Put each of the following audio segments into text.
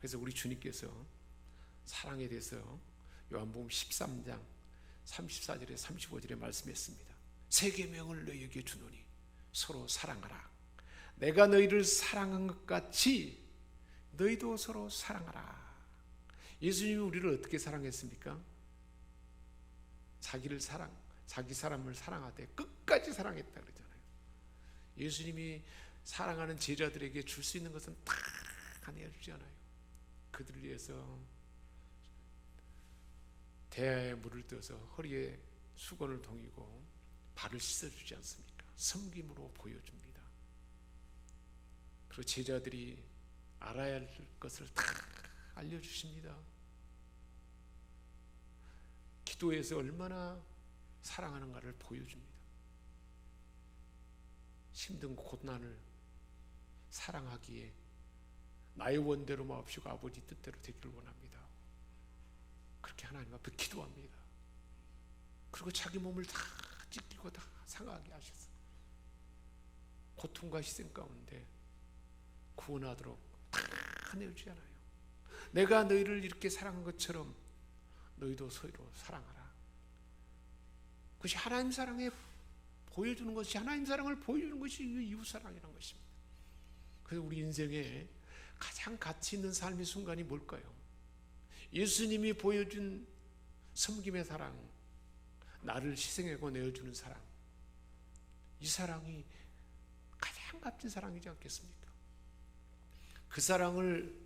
그래서 우리 주님께서 사랑에 대해서 요한복음 13장 34절에 35절에 말씀했습니다. 새 계명을 너희에게 주노니 서로 사랑하라. 내가 너희를 사랑한 것 같이 너희도 서로 사랑하라. 예수님이 우리를 어떻게 사랑했습니까? 자기 사람을 사랑하되 끝까지 사랑했다 그러잖아요. 예수님이 사랑하는 제자들에게 줄 수 있는 것은 다 내어주지 않아요. 그들을 위해서 대야에 물을 떠서 허리에 수건을 동이고 발을 씻어주지 않습니까? 섬김으로 보여줍니다. 그리고 제자들이 알아야 할 것을 다 알려주십니다. 기도에서 얼마나 사랑하는가를 보여줍니다. 힘든 고난을 사랑하기에 나의 원대로 마옵시고 아버지 뜻대로 되기를 원합니다. 그렇게 하나님 앞에 기도합니다. 그리고 자기 몸을 다 찢기고 다 상하게 하셔서 고통과 희생 가운데 구원하도록 다 내어주잖아요. 내가 너희를 이렇게 사랑한 것처럼 너희도 서로 사랑하라. 그것이 하나님 사랑에 보여주는 것이, 하나님 사랑을 보여주는 것이 이웃사랑이라는 것입니다. 그래서 우리 인생에 가장 가치 있는 삶의 순간이 뭘까요? 예수님이 보여준 섬김의 사랑, 나를 희생하고 내어주는 사랑, 이 사랑이 가장 값진 사랑이지 않겠습니까? 그 사랑을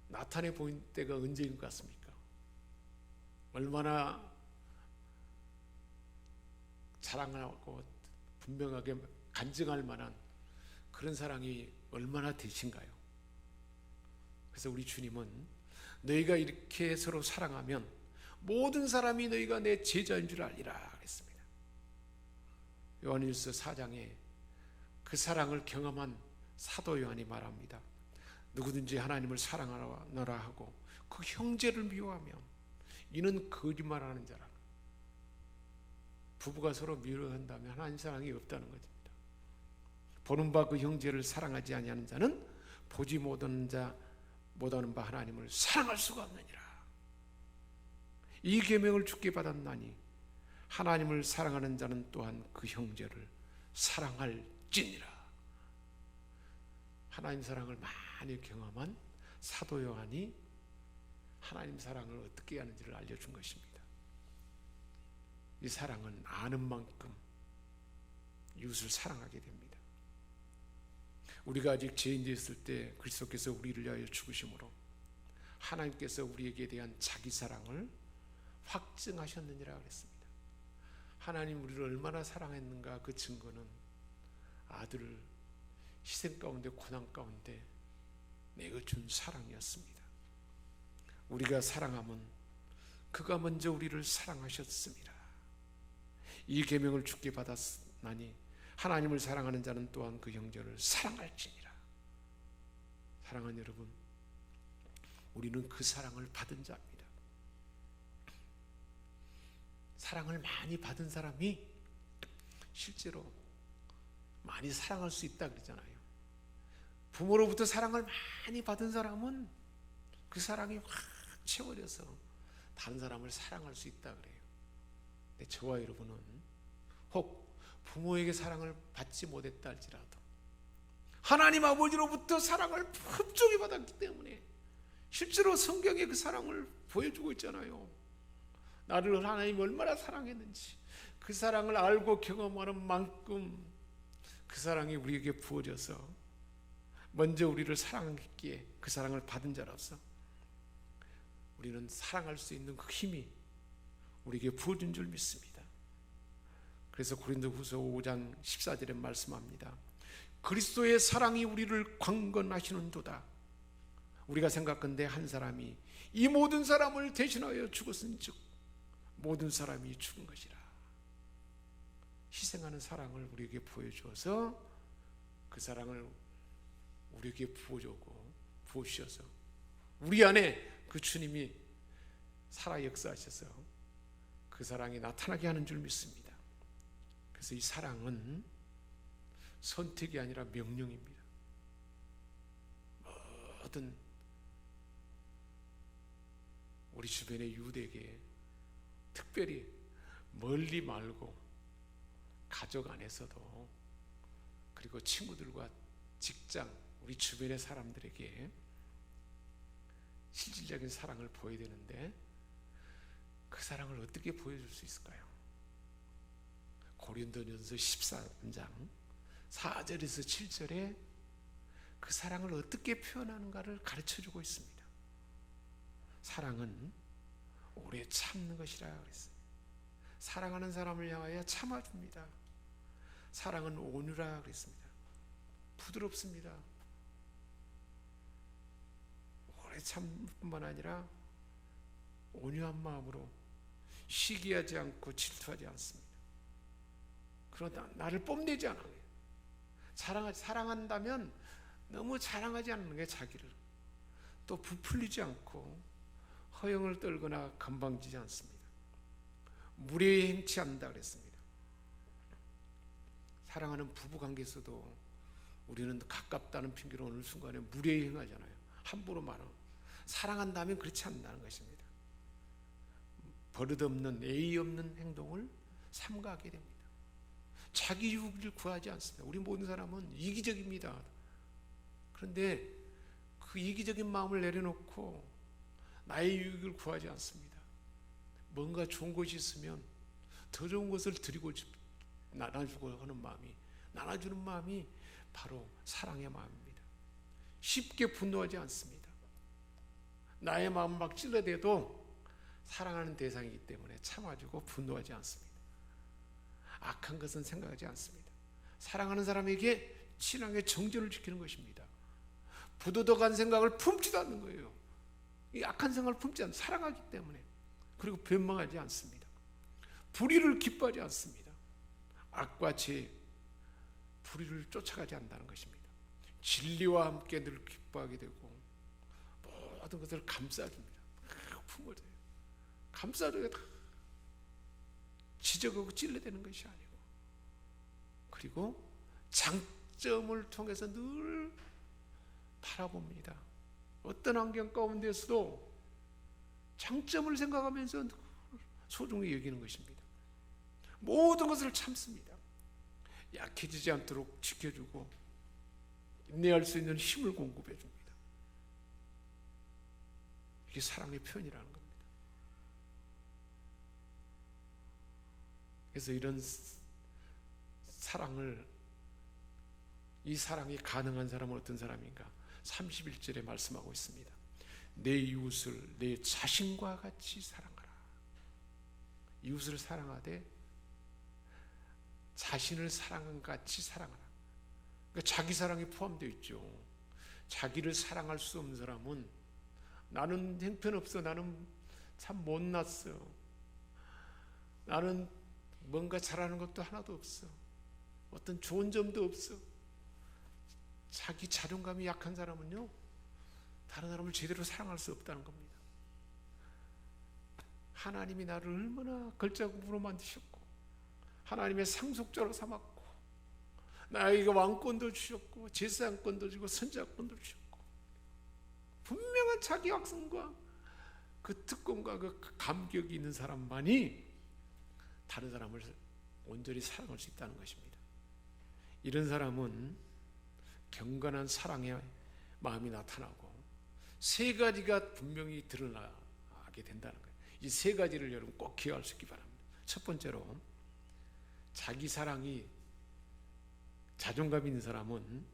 나타내 보인 때가 언제인 것 같습니까? 얼마나 자랑하고 분명하게 간증할 만한 그런 사랑이 얼마나 되신가요? 그래서 우리 주님은 너희가 이렇게 서로 사랑하면 모든 사람이 너희가 내 제자인 줄 알리라 그랬습니다. 요한일서 4장에 그 사랑을 경험한 사도 요한이 말합니다. 누구든지 하나님을 사랑하노라 하고 그 형제를 미워하면 이는 거짓말하는 자라. 부부가 서로 미워한다면 하나님 사랑이 없다는 것입니다. 보는 바 그 형제를 사랑하지 아니하는 자는 보지 못하는 바 하나님을 사랑할 수가 없느니라. 이 계명을 주께 받았나니 하나님을 사랑하는 자는 또한 그 형제를 사랑할지니라. 하나님 사랑을 많이 경험한 사도 요한이 하나님 사랑을 어떻게 하는지를 알려준 것입니다. 이 사랑은 아는 만큼 이웃을 사랑하게 됩니다. 우리가 아직 죄인되었을 때 그리스도께서 우리를 위하여 죽으심으로 하나님께서 우리에게 대한 자기 사랑을 확증하셨느니라 그랬습니다. 하나님 우리를 얼마나 사랑했는가 그 증거는 아들을 희생 가운데 고난 가운데 내어준 사랑이었습니다. 우리가 사랑하면 그가 먼저 우리를 사랑하셨습니다. 이 계명을 주께 받았나니 하나님을 사랑하는 자는 또한 그 형제를 사랑할지니라. 사랑하는 여러분, 우리는 그 사랑을 받은 자입니다. 사랑을 많이 받은 사람이 실제로 많이 사랑할 수 있다 그러잖아요. 부모로부터 사랑을 많이 받은 사람은 그 사랑이 확 채워져서 다른 사람을 사랑할 수 있다 그래요. 근데 저와 여러분은 혹 부모에게 사랑을 받지 못했다 할지라도 하나님 아버지로부터 사랑을 흡족히 받았기 때문에 실제로 성경에 그 사랑을 보여주고 있잖아요. 나를 하나님이 얼마나 사랑했는지 그 사랑을 알고 경험하는 만큼 그 사랑이 우리에게 부어져서 먼저 우리를 사랑했기에 그 사랑을 받은 자로서 우리는 사랑할 수 있는 그 힘이 우리에게 부어진 줄 믿습니다. 그래서 고린도후서 5장 14절에 말씀합니다. 그리스도의 사랑이 우리를 강건하시는도다. 우리가 생각건대 한 사람이 이 모든 사람을 대신하여 죽었은즉 모든 사람이 죽은 것이라. 희생하는 사랑을 우리에게 보여주어서 그 사랑을 우리에게 부어주셔서 우리 안에 그 주님이 살아 역사하셔서 그 사랑이 나타나게 하는 줄 믿습니다. 그래서 이 사랑은 선택이 아니라 명령입니다. 모든 우리 주변의 유대에게 특별히 멀리 말고 가족 안에서도 그리고 친구들과 직장, 우리 주변의 사람들에게 실질적인 사랑을 보여야 되는데 그 사랑을 어떻게 보여줄 수 있을까요? 고린도전서 14장 4절에서 7절에 그 사랑을 어떻게 표현하는가를 가르쳐주고 있습니다. 사랑은 오래 참는 것이라 그랬어요. 사랑하는 사람을 향하여 참아줍니다. 사랑은 온유라 그랬습니다. 부드럽습니다. 오래 참을 뿐만 아니라 온유한 마음으로 시기하지 않고 질투하지 않습니다. 그러나 나를 뽐내지 않아요. 사랑한다면 너무 자랑하지 않는 게 자기를, 또 부풀리지 않고 허영을 떨거나 건방지지 않습니다. 무례히 행치 않는다 그랬습니다. 사랑하는 부부관계에서도 우리는 가깝다는 핑계로 어느 순간에 무례히 행하잖아요. 함부로 말하고. 사랑한다면 그렇지 않는다는 것입니다. 버릇없는 예의 없는 행동을 삼가하게 됩니다. 자기 유익을 구하지 않습니다. 우리 모든 사람은 이기적입니다. 그런데 그 이기적인 마음을 내려놓고 나의 유익을 구하지 않습니다. 뭔가 좋은 것이 있으면 더 좋은 것을 드리고 나눠주고 하는 마음이, 나눠주는 마음이 바로 사랑의 마음입니다. 쉽게 분노하지 않습니다. 나의 마음 막 찔러대도 사랑하는 대상이기 때문에 참아주고 분노하지 않습니다. 악한 것은 생각하지 않습니다. 사랑하는 사람에게 신앙의 정절을 지키는 것입니다. 부도덕한 생각을 품지도 않는 거예요. 이 악한 생각을 품지 않는, 사랑하기 때문에. 그리고 변망하지 않습니다. 불의를 기뻐하지 않습니다. 악과 죄, 불의를 쫓아가지 않는다는 것입니다. 진리와 함께 늘 기뻐하게 되고 모든 것을 감싸줍니다. 품어줘요. 감싸줘야 지적하고 찔러대는 것이 아니고, 그리고 장점을 통해서 늘 바라봅니다. 어떤 환경 가운데서도 장점을 생각하면서 소중히 여기는 것입니다. 모든 것을 참습니다. 약해지지 않도록 지켜주고 인내할 수 있는 힘을 공급해 줍니다. 이게 사랑의 표현이라는 겁니다. 그래서 이런 사랑을, 이 사랑이 가능한 사람은 어떤 사람인가? 31절에 말씀하고 있습니다. 내 이웃을 내 자신과 같이 사랑하라. 이웃을 사랑하되 자신을 사랑한 같이 사랑하라. 그러니까 자기 사랑이 포함되어 있죠. 자기를 사랑할 수 없는 사람은 나는 형편없어, 나는 참 못났어, 나는 뭔가 잘하는 것도 하나도 없어, 어떤 좋은 점도 없어. 자기 자존감이 약한 사람은요, 다른 사람을 제대로 사랑할 수 없다는 겁니다. 하나님이 나를 얼마나 걸작으로 만드셨고, 하나님의 상속자로 삼았고, 나에게 왕권도 주셨고, 제사장권도 주고, 선지자권도 주셨고, 분명한 자기 확성과 그 특권과 그 감격이 있는 사람만이 다른 사람을 온전히 사랑할 수 있다는 것입니다. 이런 사람은 경건한 사랑의 마음이 나타나고 세 가지가 분명히 드러나게 된다는 거예요. 이 세 가지를 여러분 꼭 기억할 수 있기 바랍니다. 첫 번째로, 자기 사랑이 자존감 있는 사람은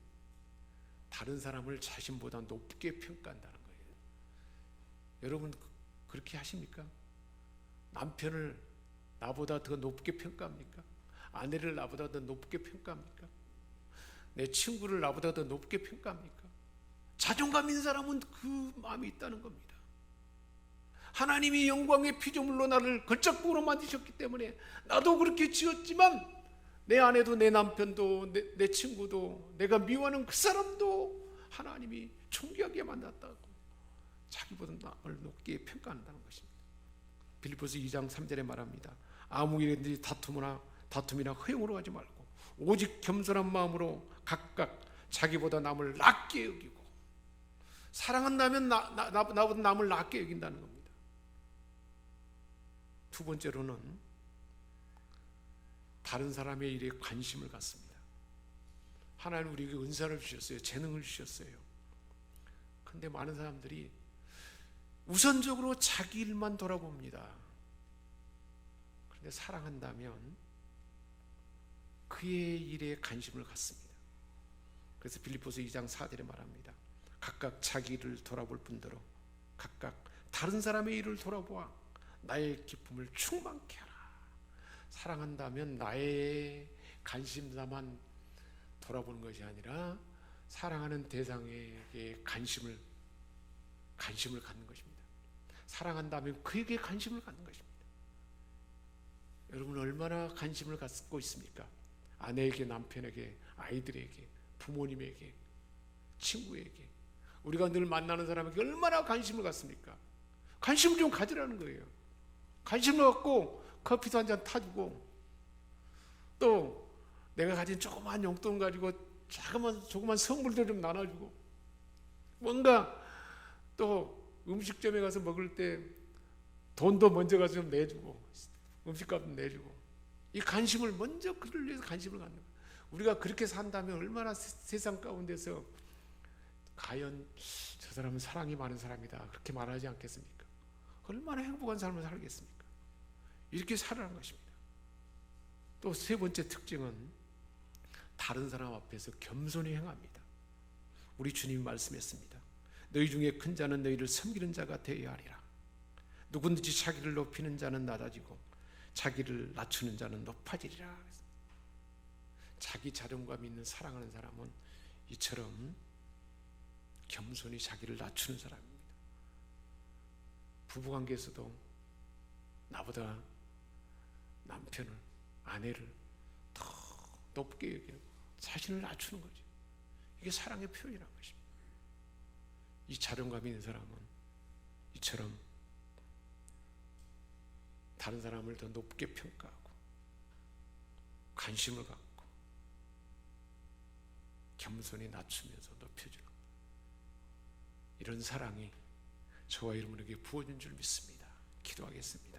다른 사람을 자신보다 높게 평가한다는 거예요. 여러분 그렇게 하십니까? 남편을 나보다 더 높게 평가합니까? 아내를 나보다 더 높게 평가합니까? 내 친구를 나보다 더 높게 평가합니까? 자존감 있는 사람은 그 마음이 있다는 겁니다. 하나님이 영광의 피조물로 나를 걸작부로 만드셨기 때문에 나도 그렇게 지었지만 내 아내도 내 남편도 내 친구도 내가 미워하는 그 사람도 하나님이 존귀하게 만났다고 자기보다 나를 높게 평가한다는 것입니다. 빌립보서 2장 3절에 말합니다. 아무 일이든지 다툼이나 허용으로 하지 말고 오직 겸손한 마음으로 각각 자기보다 남을 낮게 여기고, 사랑한다면 나보다 남을 낮게 여긴다는 겁니다. 두 번째로는 다른 사람의 일에 관심을 갖습니다. 하나님 우리에게 은사를 주셨어요. 재능을 주셨어요. 그런데 많은 사람들이 우선적으로 자기 일만 돌아봅니다. 그런데 사랑한다면 그의 일에 관심을 갖습니다. 그래서 빌립보서 2장 4절에 말합니다. 각각 자기 일을 돌아볼 뿐더러 각각 다른 사람의 일을 돌아보아 나의 기쁨을 충만케 하라. 사랑한다면 나의 관심사만 돌아보는 것이 아니라 사랑하는 대상에게 관심을 갖는 것입니다. 사랑한다면 그에게 관심을 갖는 것입니다. 여러분 얼마나 관심을 갖고 있습니까? 아내에게, 남편에게, 아이들에게, 부모님에게, 친구에게, 우리가 늘 만나는 사람에게 얼마나 관심을 갖습니까? 관심을 좀 가지라는 거예요. 관심을 갖고 커피도 한 잔 타주고, 또 내가 가진 조그만 용돈 가지고 조그만 선물도 좀 나눠주고, 뭔가 또 음식점에 가서 먹을 때 돈도 먼저 가서 좀 내주고, 음식값도 내주고, 이 관심을 먼저 그를 위해서 관심을 갖는 거예요. 우리가 그렇게 산다면 얼마나 세상 가운데서 과연 저 사람은 사랑이 많은 사람이다 그렇게 말하지 않겠습니까? 얼마나 행복한 삶을 살겠습니까? 이렇게 살아가는 것입니다. 또 세 번째 특징은 다른 사람 앞에서 겸손히 행합니다. 우리 주님이 말씀했습니다. 너희 중에 큰 자는 너희를 섬기는 자가 되어야 하리라. 누구든지 자기를 높이는 자는 낮아지고 자기를 낮추는 자는 높아지리라. 자기 자존감 있는 사랑하는 사람은 이처럼 겸손히 자기를 낮추는 사람입니다. 부부관계에서도 나보다 남편을, 아내를 더 높게 여기고 자신을 낮추는 거죠. 이게 사랑의 표현이라는 것입니다. 이 자존감 있는 사람은 이처럼 다른 사람을 더 높게 평가하고 관심을 갖고 겸손히 낮추면서 높여주는 이런 사랑이 저와 여러분에게 부어진 줄 믿습니다. 기도하겠습니다.